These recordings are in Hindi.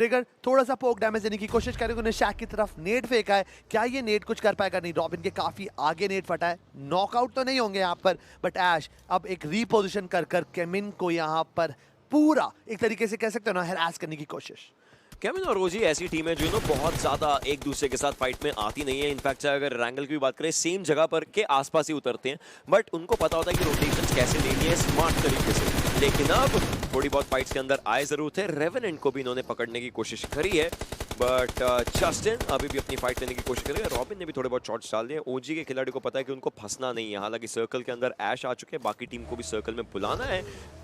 ट्रिगर थोड़ा सा पोक डैमेज देने की कोशिश करेंगे, उन्हें शैक की तरफ नेट फेंका है, क्या ये नेट कुछ कर पाएगा? नहीं, रॉबिन के काफी आगे नेट फटा है, नॉकआउट तो नहीं होंगे यहाँ पर, बट ऐश अब एक रीपोजिशन कर कर केमिन को यहाँ पर पूरा एक तरीके से कह सकते हो ना हैरास करने की कोशिश। केविन और ओजी ऐसी टीम है जो ना बहुत ज्यादा एक दूसरे के साथ फाइट में आती नहीं है। इनफैक्ट अगर रैंगल की भी बात करें सेम जगह पर के आसपास ही उतरते हैं, बट उनको पता होता है कि रोटेशंस कैसे लेनी है स्मार्ट तरीके से। लेकिन अब थोड़ी बहुत फाइट्स के अंदर आए जरूर थे, रेवेनेंट को भी इन्होंने पकड़ने की कोशिश करी है, बट जस्टिन अभी भी अपनी फाइट लेने की कोशिश कर रहे हैं। रॉबिन ने भी थोड़े बहुत शॉट्स डाल दिए। ओजी के खिलाड़ी को पता है कि उनको फंसना नहीं है, हालांकि सर्कल के अंदर ऐश आ चुके हैं, बाकी टीम को भी सर्कल में बुलाना है,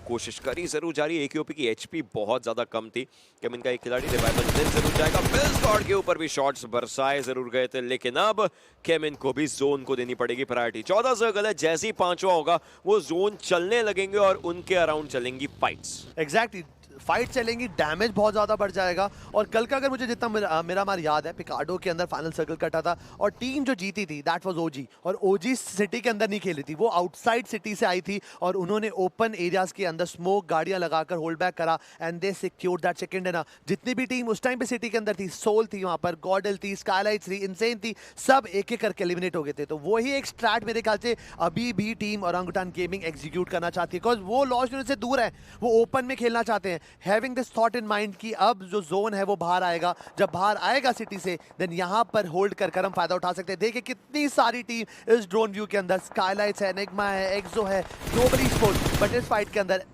कोशिश करी जरूर जा रही है। एकेओपी की एचपी बहुत ज्यादा कम थी, केमिन का एक खिलाड़ी रिवाइवल मिल जरूर जाएगा। बिल्स गॉड के ऊपर भी शॉट्स बरसाए जरूर गए थे, लेकिन अब केमिन को भी जोन को देनी पड़ेगी प्रायोरिटी। 14 सर्कल है, जैसे ही 5वां होगा वो जोन चलने लगेंगे और उनके अराउंड चलेंगी फाइट्स। एग्जैक्टली फाइट चलेंगी, डैमेज बहुत ज़्यादा बढ़ जाएगा। और कल का अगर मुझे जितना मेरा मार याद है, पिकाडो के अंदर फाइनल सर्कल कटा था और टीम जो जीती थी दैट वाज ओजी, और ओजी सिटी के अंदर नहीं खेली थी, वो आउटसाइड सिटी से आई थी और उन्होंने ओपन एरियाज के अंदर स्मोक गाड़ियां लगाकर होल्ड बैक करा and they secured that second. है ना, जितनी भी टीम उस टाइम पे सिटी के अंदर थी, सोल थी वहां पर, गॉडल थी, स्काईलाइट थी, इनसेन थी, सब एक एक करके एलिमिनेट हो गए थे। तो वही एक स्ट्रैट मेरे ख्याल से अभी भी टीम ओरंगुटान गेमिंग एग्जीक्यूट करना चाहती है, बिकॉज वो लॉस यूनिट से दूर है, वो ओपन में खेलना चाहते हैं, having this thought in mind कि अब जो जोन है वो बाहर आएगा, जब बाहर आएगा सिटी से देन यहां पर होल्ड कर हम फायदा उठा सकते हैं। देखिए कितनी सारी टीम इस ड्रोन व्यू के अंदर, स्काईलाइट्स है, एनिग्मा है, एक्सो है, ग्लोबल स्पोर्ट्स, बट इस फाइट के अंदर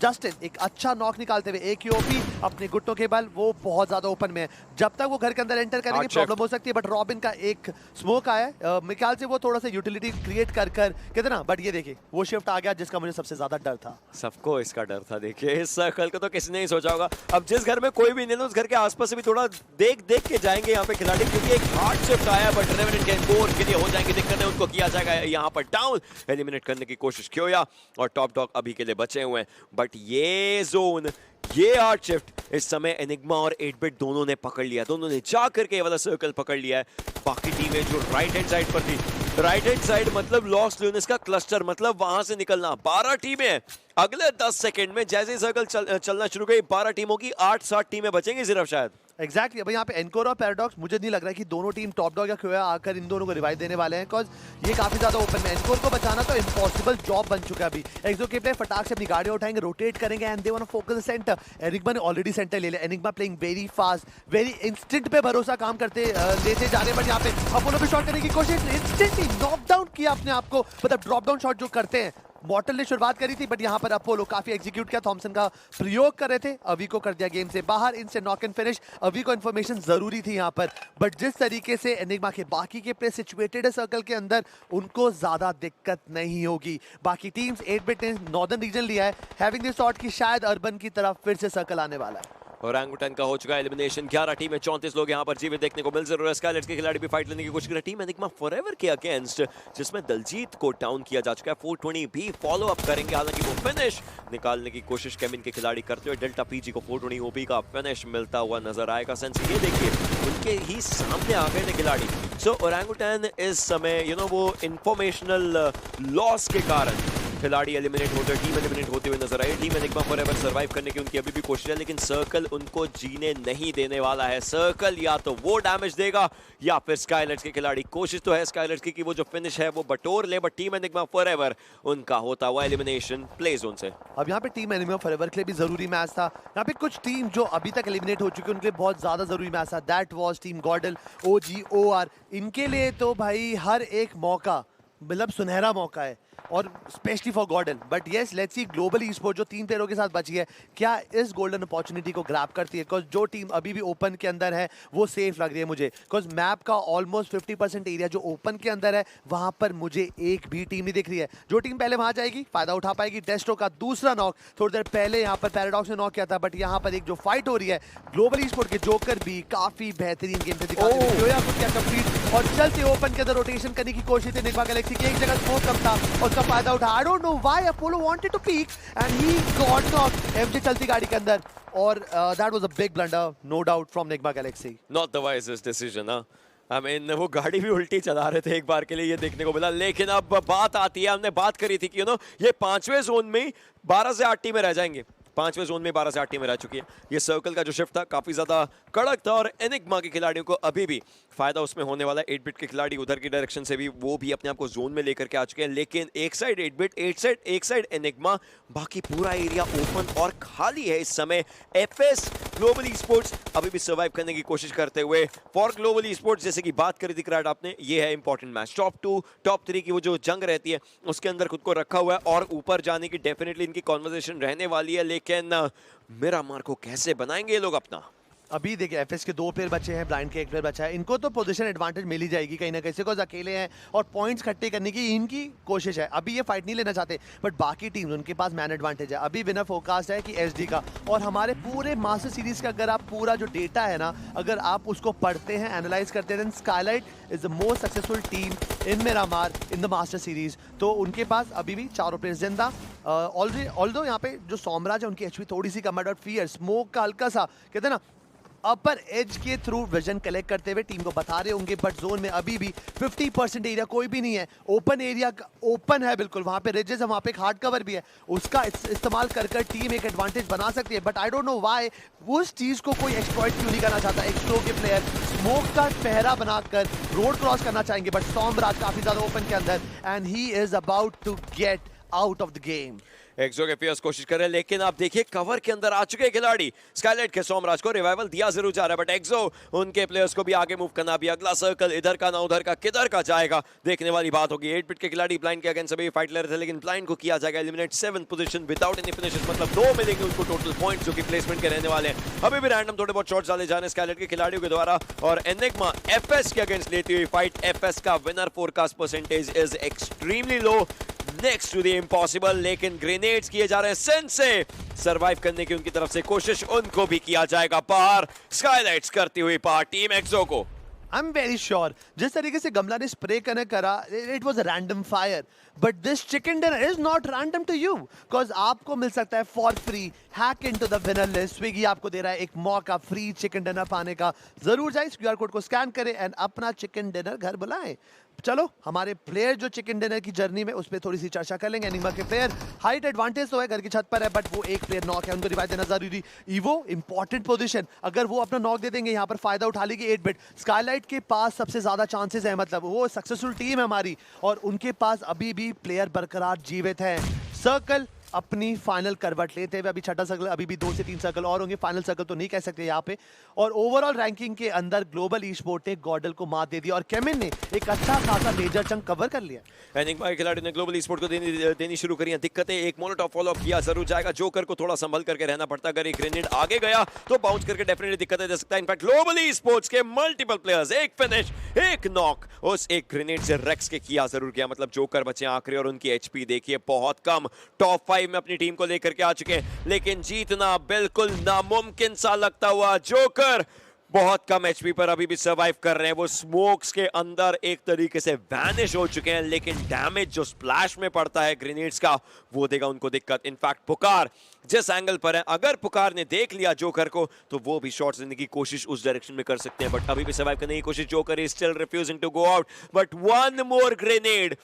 जस्टिन एक अच्छा नॉक निकालते हुए एकेओपी अपने घुटनों के बल, वो बहुत ज्यादा ओपन में है, जब तक वो घर के अंदर एंटर करेंगे प्रॉब्लम हो सकती है। बट रॉबिन का एक स्मोक आया, मेरे ख्याल से वो थोड़ा सा यूटिलिटी क्रिएट कर कितना, बट ये देखिए वो शिफ्ट आ गया जिसका मुझे सबसे ज्यादा डर था। सबको इसका डर था, देखिए इस सर्कल को तो किसी ने नहीं सोचा होगा। अब जिस घर में कोई भी नहीं है उस घर के आसपास से भी थोड़ा देख के जाएंगे यहाँ पे खिलाड़ी, क्योंकि एक हार्ड शिफ्ट आया, बट रेवेनेंट के कोर के लिए हो जाएंगे दिक्कतें, उनको किया जाएगा यहाँ पर डाउन, एलिमिनेट करने की कोशिश किया, और टॉप डॉग अभी के लिए बचे हुए हैं। बट ये जोन, ये आर्ट शिफ्ट इस समय एनिग्मा और 8-बिट दोनों ने पकड़ लिया, दोनों ने जा करके ये वाला सर्कल पकड़ लिया है। बाकी टीमें जो राइट हैंड साइड पर थी, राइट हैंड साइड मतलब लॉस्ट ल्यूनिस का क्लस्टर, मतलब वहां से निकलना। 12 टीमें अगले 10 सेकंड में जैसे ही सर्कल चलना शुरू गई, 12 टीमों की 8-7 टीमें बचेंगी सिर्फ शायद। एग्जैक्टली अब यहाँ पे एनकोर और पैराडॉक्स, मुझे नहीं लग रहा है कि दोनों टीम टॉप डॉग या क्योया आकर इन दोनों को रिवाइव देने वाले हैं, बिकॉज ये काफी ज्यादा ओपन में, एनकोर को बचाना तो इम्पॉसिबल जॉब बन चुका है अभी। एक्सो के प्ले फटाक से अपनी गाड़ी उठाएंगे, रोटेट करेंगे and they want to focus the centre. Enigma ने ऑलरेडी सेंटर ले लिया, Enigma playing very fast, very instant पे भरोसा काम करते लेते जा रहे, बट यहाँ पे अपोलो भी शॉट करने की कोशिश, इंस्टेंटली नॉकडाउन किया अपने आप को, मतलब ड्रॉप डाउन शॉट जो करते हैं। बॉटल ने शुरुआत करी थी, बट यहाँ पर अपोलो काफी एग्जीक्यूट किया, थॉमसन का प्रयोग कर रहे थे, अवी को कर दिया गेम से बाहर, इनसे नॉक एंड फिनिश। अवी को इन्फॉर्मेशन जरूरी थी यहाँ पर, बट जिस तरीके से एनिग्मा के बाकी के प्लेयर सिचुएटेड है सर्कल के अंदर, उनको ज्यादा दिक्कत नहीं होगी। बाकी टीम्स 8-बिट ने नॉर्दर्न रीजन लिया है, हैविंग दिस थॉट कि शायद अर्बन की तरफ फिर से सर्कल आने वाला है। ओरंगुटान का हो चुका है एलिमिनेशन, 11 टीम है, 34 लोग यहाँ पर जीवित देखने को मिल जरूर है। स्काईलाइट्स के खिलाड़ी भी फाइट लेने की कोशिश कर रहे हैं। टीम एनिग्मा फॉरएवर के अगेंस्ट, जिसमें दलजीत को डाउन किया जा चुका है, 420 भी फॉलो अप करेंगे, हालांकि वो फिनिश निकालने की कोशिश केमिन के खिलाड़ी करते हुए। डेल्टा पीजी को 420 ओपी का फिनिश मिलता हुआ नजर आएगा। सेंस ये देखिए उनके ही सामने आ गए थे खिलाड़ी। सो ओरंगुटान इस समय वो इंफॉर्मेशनल लॉस के कारण खिलाड़ी एलिमिनेट होते, टीम एलिमिनेट होते हुए नजर आई। टीम एनिग्मा फॉरएवर सर्वाइव करने की उनकी अभी भी कोशिश है, लेकिन सर्कल उनको जीने नहीं देने वाला है। सर्कल या तो वो डैमेज देगा या फिर स्काईलाइट्स के खिलाड़ी, कोशिश तो है स्काईलाइट्स की कि वो जो फिनिश है वो बटोर ले, बट टीम एनिग्मा फॉरएवर उनका होता हुआ एलिमिनेशन प्ले जोन से। अब यहाँ पे टीम एनिग्मा फॉरएवर के लिए भी जरूरी मैच था। यहाँ पे कुछ टीम जो अभी तक एलिमिनेट हो चुकी है उनके लिए बहुत ज्यादा जरूरी मैच था, that was team गॉडल, OG, OR. इनके लिए तो भाई हर एक मौका मतलब सुनहरा मौका है, और specially for GodL. But yes, let's see global esport जो 3 प्लेयरों के साथ बची है, क्या इस गोल्डन अपॉर्चुनिटी को ग्रैब करती है? बिकॉज जो टीम अभी भी ओपन के अंदर है वो सेफ लग रही है मुझे, बिकॉज मैप का ऑलमोस्ट 50% एरिया जो ओपन के अंदर है, वहां पर मुझे एक भी टीम नहीं दिख रही है। जो टीम पहले वहां जाएगी फायदा उठा पाएगी। डेस्टो का दूसरा नॉक थोड़ी देर पहले यहाँ पर पैराडॉक्स ने नॉक किया था, बट यहाँ पर एक जो फाइट हो रही है, ग्लोबल ई-स्पोर्ट के जोकर भी काफी बेहतरीन गेम से दिखाते हैं कंप्लीट, और चलते ओपन के अंदर रोटेशन करने की कोशिश थी एनिग्मा गैलेक्सी की, एक जगह स्मोक कम था, उसका फायदा उठा। I don't know why Apollo wanted to peek and he got knocked. MJ चलती गाड़ी के अंदर, और that was a big blunder, no doubt from Enigma Galaxy. Not the wisest decision, huh? I mean, वो गाड़ी भी उल्टी चला रहे थे एक बार के लिए, ये देखने को मिला। लेकिन अब बात आती है, हमने बात करी थी कि ये 5वें जोन में 12 से 8 टीमें रह जाएंगे। 5वें जोन में 12 से 8 टीमें रह चुकी है। ये सर्कल का जो शिफ्ट था काफी ज्यादा कड़क था और एनिग्मा के खिलाड़ियों को अभी भी फायदा उसमें होने वाला है। 8-बिट के खिलाड़ी उधर की डायरेक्शन से भी वो भी अपने आप को जोन में लेकर के आ चुके हैं, लेकिन एक साइड 8-बिट, एक साइड एनिग्मा, बाकी पूरा एरिया ओपन और खाली है इस समय। एफएस ग्लोबल ई-स्पोर्ट्स अभी भी सर्वाइव करने की कोशिश करते हुए। फॉर ग्लोबल ई-स्पोर्ट्स जैसे कि बात करी थी क्राड आपने, ये है इंपॉर्टेंट मैच। टॉप 2 टॉप 3 की वो जो जंग रहती है उसके अंदर खुद को रखा हुआ है और ऊपर जाने की डेफिनेटली इनकी कॉन्वर्सेशन रहने वाली है, लेकिन मिरामार को कैसे बनाएंगे ये लोग अपना? अभी देखिए एफएस के 2 प्लेयर बचे हैं, ब्लाइंड के 1 प्लेयर बचा है। इनको तो पोजीशन एडवांटेज मिल ही जाएगी कहीं ना कहीं से, बिकॉज अकेले हैं और पॉइंट्स इकट्ठे करने की इनकी कोशिश है। अभी ये फाइट नहीं लेना चाहते, बट बाकी टीम उनके पास मैन एडवांटेज है। अभी विनर फोकास्ट है कि एसडी का, और हमारे पूरे मास्टर सीरीज का अगर आप पूरा जो डेटा है ना, अगर आप उसको पढ़ते हैं, एनालाइज करते हैं, then Skylightz is the most successful team in Miramar in the master series. तो उनके पास अभी भी चारों प्लेयर जिंदा। ऑल्दो यहाँ पे जो सोमराज है उनकी एचपी थोड़ी सी कम है, बट फियर स्मोक का हल्का सा कहते हैं ना अपर एज के थ्रू विजन कलेक्ट करते हुए टीम को बता रहे होंगे, बट जोन में अभी भी 50% एरिया कोई भी नहीं है। ओपन एरिया ओपन है बिल्कुल, वहां पे रिजेस है, वहां पे एक हार्ड कवर भी है, उसका इस्तेमाल कर टीम एक एडवांटेज बना सकती है। But I don't know why उस चीज को कोई एक्सप्लॉइट क्यों नहीं करना चाहता। एक्सप्लो के प्लेयर स्मोक का पहरा बनाकर रोड क्रॉस करना चाहेंगे, बट सोमराज काफी ज्यादा ओपन के अंदर and he is about to get out of the game. एक्सो के पीएस कोशिश कर रहे हैं, लेकिन आप देखिए कवर के अंदर आ चुके खिलाड़ी। स्काईलाइट के सोमराज को रिवाइवल दिया जरूर जा रहा है, बट एक्सो उनके प्लेयर्स को भी आगे मूव करना भी। अगला सर्कल इधर का ना उधर का किधर का जाएगा, देखने वाली बात होगी। 8-बिट के खिलाड़ी ब्लाइंड के अगेंस्ट अभी फाइट ले रहे थे, लेकिन ब्लाइंड को किया जाएगा eliminate 7th position without any finishes, मतलब 2 मिलेंगे उनको टोटल पॉइंट्स जो कि प्लेसमेंट के रहने वाले हैं। अभी भी रैंडम थोड़े बहुत शॉट्स डाले जाने स्काईलाइट के खिलाड़ियों के द्वारा, और एनिग्मा एफएस के अगेंस्ट लेती हुई फाइट। एफएस का winner forecast percentage is extremely low, next to the impossible, लेकिन ग्रेनेड्स किए जा रहे हैं सेंस से। सरवाइव करने की उनकी तरफ से कोशिश, उनको भी किया जाएगा पार। स्काईलाइट्स करती हुई पार टीम एक्सो को। आई एम वेरी श्योर जिस तरीके से गमला ने स्प्रे करने करा, it was a random fire, but this chicken dinner is not random to you, because आपको मिल सकता है for free hack into the winner list. Swiggy आपको दे रहा है एक मौका फ्री चिकन डिनर पाने का। जरूर जाए, क्यूआर कोड को स्कैन करें एंड अपना चिकन डिनर घर बुलाएं। चलो हमारे प्लेयर जो चिकन डिनर की जर्नी में उस पर थोड़ी सी चर्चा कर लेंगे। एनिग्मा के प्लेयर हाइट एडवांटेज तो है, घर की छत पर है, बट वो एक प्लेयर नॉक है, उनको रिवाइव देना जरूरी। ईवो इंपॉर्टेंट पोजीशन, अगर वो अपना नॉक दे देंगे यहाँ पर फायदा उठा लेगी 8-बिट। स्काईलाइट के पास सबसे ज्यादा चांसेस है, मतलब वो सक्सेसफुल टीम है हमारी, और उनके पास अभी भी प्लेयर बरकरार जीवित है। सर्कल अपनी फाइनल करवट लेते हुए, अभी छठा सर्कल, अभी भी 2 से 3 सर्कल और होंगे, फाइनल सर्कल तो नहीं कह सकते यहाँ पे। और ओवरऑल रैंकिंग के अंदर ग्लोबल ई-स्पोर्ट ने गॉडल को मात दे दी और केमिन ने एक अच्छा खासा मेजर चंक कवर कर लिया। एनिग्मा के खिलाड़ी ने ग्लोबल ई-स्पोर्ट को देनी शुरू करी हैं दिक्कतें। एक मोलोटॉव फॉलो अप किया जरूर जाएगा, जोकर को थोड़ा संभल करके रहना पड़ता है। अगर एक ग्रेनेड आगे गया तो बाउंस करके डेफिनेटली दिक्कतें दे सकता है। इनफैक्ट ग्लोबल ई-स्पोर्ट्स के मल्टीपल प्लेयर्स, एक फिनिश एक नॉक उस एक ग्रेनेड से रेक्स के किया जरूर किया, मतलब जोकर बचे आखिरी और उनकी एचपी देखिए बहुत कम। टॉप 5 में अपनी टीम को करके आ चुके हैं, लेकिन जीतना बिल्कुल नामुमकिन सा लगता हुआ। जोकर बहुत कम एचपी पर अभी भी सरवाइव कर रहे हैं, वो स्मोक्स के अंदर एक तरीके से वैनिश हो चुके हैं, लेकिन डैमेज जो स्प्लैश में पड़ता है ग्रेनेड्स का वो देगा उनको दिक्कत। इनफैक्ट पुकार जिस एंगल पर है, अगर पुकार ने देख लिया जोकर को तो वो भी शॉट्स देने की कोशिश उस डायरेक्शन में कर सकते हैं, बट अभी भी सरवाइव करने की कोशिश। Joker is still refusing to go out, but one more grenade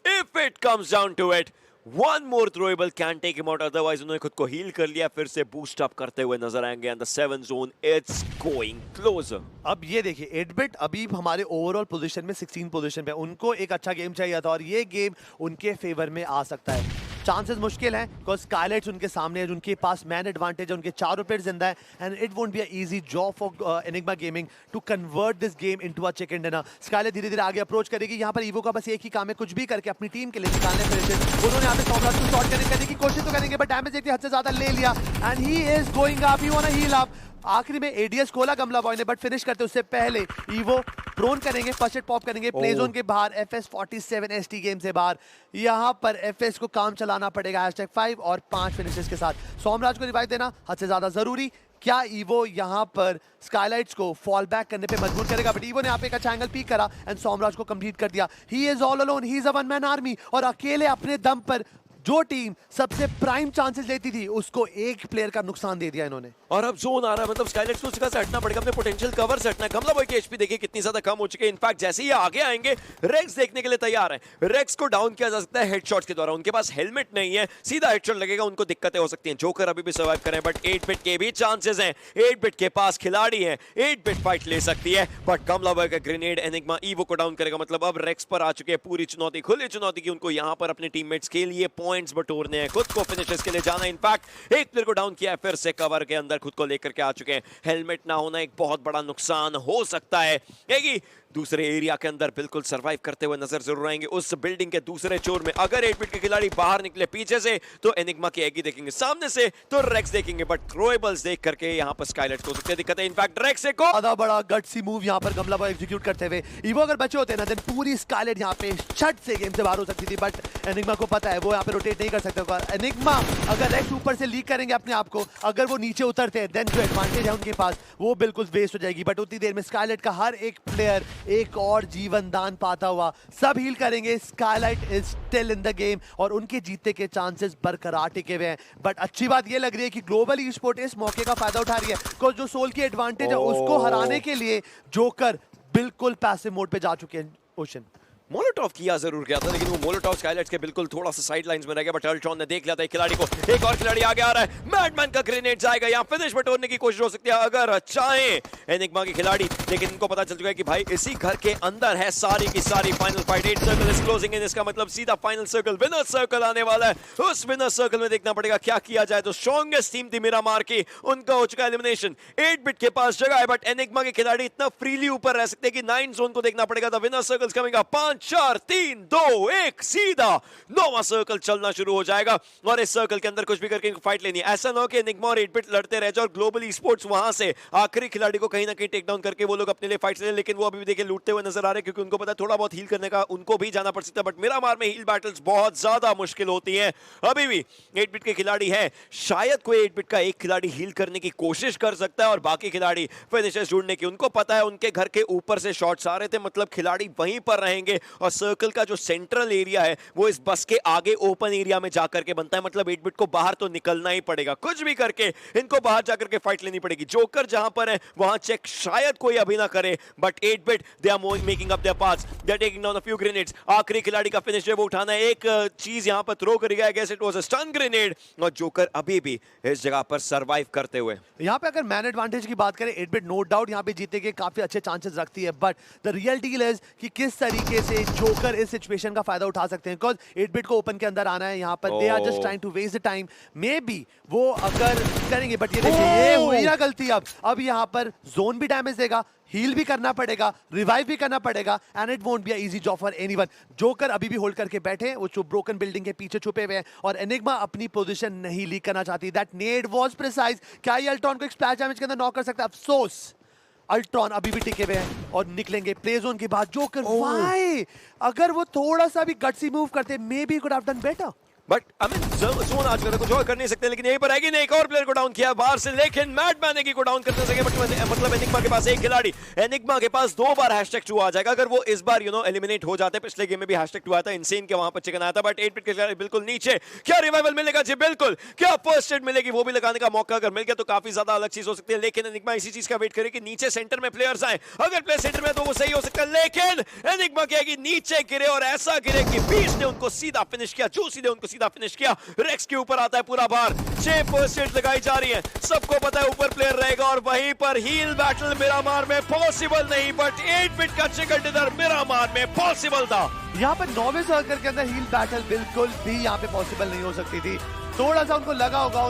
if it comes down to it, One more throwable can take him out, otherwise उन्होंने खुद को हील कर लिया, फिर से बूस्ट अप करते हुए नजर आएंगे and the 7th zone it's going closer. अब ये देखिए 8-बिट अभी हमारे ओवरऑल पोजीशन में 16 पोजीशन पे, उनको एक अच्छा गेम चाहिए था और ये गेम उनके फेवर में आ सकता है। चांसेस मुश्किल हैं बिकॉज स्काईलाइट्स उनके सामने है, उनके पास मैन एडवांटेज है, उनके चारों प्लेयर जिंदा है and it won't be a easy job for enigma gaming to convert this game into a chicken dinner. Skylight धीरे धीरे आगे अप्रोच करेगी, यहाँ पर ईवो का बस एक ही काम है, कुछ भी करके अपनी टीम के लिए निकालने फिनिशेस। उन्होंने यहाँ पे सोमराज को शॉट करने की कोशिश तो करेंगे, बट डैमेज एक हद से ज्यादा ले लिया and he is going up, he want to heal up. आखिरी में एडीएस खोला गमला बॉय ने, बट फिनिश करते उससे पहले ईवो प्रोन करेंगे, फर्स्ट एड पॉप करेंगे प्ले जोन के बाहर। FS47 ST गेम से बाहर, यहां पर FS को काम चलाना पड़ेगा #5 और 5 फिनिशेस के साथ। सोमराज को रिवाइव देना हद से ज्यादा जरूरी। क्या ईवो यहां पर स्काईलाइट्स को फॉल बैक करने पे मजबूर करेगा? बट ईवो ने यहाँ पे एक अच्छा एंगल पीक करा एंड सोमराज को कंप्लीट कर दिया। He is all alone, he is a one man army और अकेले अपने दम पर जो टीम सबसे प्राइम चांसेस लेती थी उसको एक प्लेयर का नुकसान दे दिया इन्होंने। और अब जोन आ रहा है, मतलब स्काईलाइट्स को उस जगह से हटना पड़ेगा, अपने पोटेंशियल कवर से हटना है। कमला बॉय की एचपी देखिए कितनी ज्यादा कम हो चुकी है। इनफैक्ट जैसे ही आगे आएंगे रेक्स देखने के लिए तैयार है। रेक्स को डाउन किया जा सकता है हेडशॉट्स के द्वारा, उनके पास हेलमेट नहीं है, सीधा हेडशॉट लगेगा, उनको दिक्कतें हो सकती हैं। जोकर अभी भी सर्वाइव करें, बट 8-बिट के भी चांसेस हैं। 8-बिट के पास खिलाड़ी है, 8-बिट फाइट ले सकती है, बट कमला बॉय का ग्रेनेड एनिग्मा ईवो को डाउन करेगा। मतलब अब रेक्स पर आ चुके हैं पूरी चुनौती, खुली चुनौती की उनको यहाँ पर अपने टीममेट्स के लिए पॉइंट्स बटोरने हैं, खुद को फिनिशेस के लिए जाना है। इनफैक्ट एक प्लेयर को डाउन किया है, फिर से कवर के अंदर खुद को लेकर के आ चुके हैं। हेलमेट ना होना एक बहुत बड़ा नुकसान हो सकता है। एगी दूसरे एरिया के अंदर बिल्कुल सरवाइव करते हुए नजर जरूर आएंगे उस बिल्डिंग के दूसरे चोर में। अगर 8-बिट के खिलाड़ी बाहर निकले पीछे से तो एनिग्मा की एगी देखेंगे, सामने से तो रेक्स देखेंगे, बट थ्रोएबल्स देख करके यहाँ पर स्काईलाइट्स को सकते दिक्कत है। इनफैक्ट रेक्स को ज्यादा बड़ा गट्सी मूव यहाँ पर कमला बॉय एग्जीक्यूट करते हुए, ईवो अगर बचे होते ना देन पूरी स्काईलाइट यहाँ पे छट से गेम से बाहर हो सकती थी, बट एनिग्मा को पता है वो यहाँ पे रोटेट नहीं कर सकते। एनिग्मा अगर रेक्स ऊपर से लीक करेंगे अपने आप को, अगर वो नीचे उतरते हैं देन जो एडवांटेज है उनके पास वो बिल्कुल वेस्ट हो जाएगी। बट उतनी देर में स्काईलाइट का हर एक प्लेयर एक और जीवन दान पाता हुआ सब हील करेंगे। Skylight is still in the game और उनके जीतने के चांसेस बरकरार टिके हुए हैं। बट अच्छी बात ये लग रही है कि ग्लोबल ई स्पोर्ट इस मौके का फायदा उठा रही है, बिकॉज जो सोल की एडवांटेज है उसको हराने के लिए जोकर बिल्कुल पैसिव मोड पे जा चुके हैं। ओशन मोलोटॉव किया जरूर गया था, लेकिन वो मोलोटॉव स्काईलाइट्स के बिल्कुल थोड़ा सा साइड लाइंस में रह गया, बट अल्ट्रॉन ने देख लिया था एक खिलाड़ी को। एक और खिलाड़ी आगे आ रहा है, मैडमैन का ग्रेनेड जाएगा, यहाँ फिनिश बटोरने की कोशिश हो सकती है अगर चाहे एनिग्मा की खिलाड़ी, लेकिन इनको पता चल चुका है कि भाई इसी घर के अंदर है सारी की सारी final fight. 8 circle is closing in, इसका मतलब सीधा फाइनल सर्कल विनर सर्कल आने वाला है। उस विनर सर्कल में देखना पड़ेगा क्या किया जाए। तो स्ट्रॉन्गेस्ट टीम थी मिरामार की, उनका हो चुका एलिमिनेशन। 8-बिट के पास जगह है, बट एनिग्मा के खिलाड़ी इतना फ्रीली ऊपर रह सकते हैं कि 9 जोन को देखना पड़ेगा। The winner circles coming up, 5 4 3 2 1 सीधा 9वां सर्कल चलना शुरू हो जाएगा और इस सर्कल के अंदर कुछ भी करके फाइट लेनी है। ऐसा ना हो कि एनिग्मा और 8-बिट लड़ते रह जाए और ग्लोबल ई स्पोर्ट्स वहां से आखिरी खिलाड़ी को कहीं ना कहीं टेक डाउन करके वो लोग अपने लिए फाइट ले, लेकिन वो अभी भी देखिए लूटते हुए नजर आ रहे हैं, क्योंकि उनको पता है थोड़ा बहुत हील करने का उनको भी जाना पड़ सकता है। बट मिरामार में हील बैटल्स बहुत ज्यादा मुश्किल होती हैं। अभी भी 8-बिट के खिलाड़ी है, शायद कोई 8-बिट का एक खिलाड़ी हील करने की कोशिश कर सकता है और बाकी खिलाड़ी फिनिशेस ढूंढने की। उनको पता है उनके घर के ऊपर से शॉट्स आ रहे थे, मतलब खिलाड़ी वहीं पर रहेंगे और सर्कल का जो सेंट्रल एरिया है वो इस बस के आगे ओपन एरिया में जाकर के बनता है। मतलब 8-बिट को बाहर तो निकलना ही पड़ेगा, कुछ भी करके इनको बाहर जाकर के फाइट लेनी पड़ेगी। जोकर जहां पर है वहां चेक शायद कोई अभी ना करे, बट 8-बिट they are making up their paths, they are taking down a few grenades. आखिरी खिलाड़ी का फिनिश है वो उठाना है, एक चीज यहां पर थ्रो करेगा, I guess it was a stun grenade, और जोकर अभी भी इस जगह पर सरवाइव करते हुए। यहाँ पे अगर मैन एडवांटेज की बात करें 8-बिट नो डाउट यहाँ पे जीतने के काफी अच्छे चांसेस रखती है, but the real deal is कि किस तरीके से जोकर इस सिचुएशन का फायदा उठा सकते हैं। बिकॉज 8-बिट को ओपन के अंदर आना है, यहाँ पर they are just trying to waste the time. Maybe वो अगर करेंगे, बट ये देखिए ये हुई ना गलती। अब यहाँ पर जोन भी डैमेज देगा, हील भी करना पड़ेगा, रिवाइव भी करना पड़ेगा, and it won't be a easy job for anyone. Joker अभी भी होल्ड करके बैठे हैं, वो जो ब्रोकन बिल्डिंग के पीछे छुपे हुए हैं, और एनिग्मा अपनी पोजीशन नहीं लीक करना चाहती। That nade was precise. क्या ये अल्ट्रॉन को एक स्प्लैश डैमेज के अंदर नॉक कर सकता है? अफसोस अल्ट्रॉन अभी भी टिके हुए हैं और निकलेंगे प्ले जोन के बाद। Joker why? अगर वो थोड़ा सा भी गट्सी मूव करते, may be could have done better. But I mean zone आज कुछ और कर नहीं सकते, लेकिन यहीं पर आएगी ने एक और प्लेयर को डाउन किया बाहर से, लेकिन मैडमैन को डाउन करने सके। मतलब एनिग्मा के पास एक खिलाड़ी, एनिग्मा के पास 2 बार #2 आ जाएगा। अगर वो इस बार एलिमिनेट हो जाते, पिछले गेम में भी #2 आया था, इनसेन के वहां पर चिकन आया था, बट 8-बिट के खिलाड़ी बिल्कुल नीचे। क्या रिवाइवल मिलेगा? जी बिल्कुल। क्या फर्स्ट एड मिलेगी? वो भी लगाने का मौका अगर मिल गया तो काफी ज्यादा अलग चीज हो सकती है, लेकिन एनिग्मा इसी चीज का वेट करे कि नीचे सेंटर में प्लेयर्स आए। अगर प्लेयर सेंटर में तो वो सही हो सकता है, लेकिन एनिग्मा क्या है कि नीचे गिरे और ऐसा गिरे कि बीच ने उनको सीधा फिनिश किया, जूसी ने उनको सीधा फिनिश किया। रेक्स के ऊपर आता है पूरा भार, 6 फर्स्ट एड लगाई जा रही है, सबको पता है ऊपर प्लेयर रहेगा और वहीं पर हील बैटल मिरामार में पॉसिबल नहीं, बट 8-बिट का चिकन डिनर मिरामार में पॉसिबल था। यहाँ पर 9वें सर्कल के अंदर हील बैटल बिल्कुल भी यहाँ पे पॉसिबल नहीं हो सकती थी। थोड़ा सा उनको लगा होगा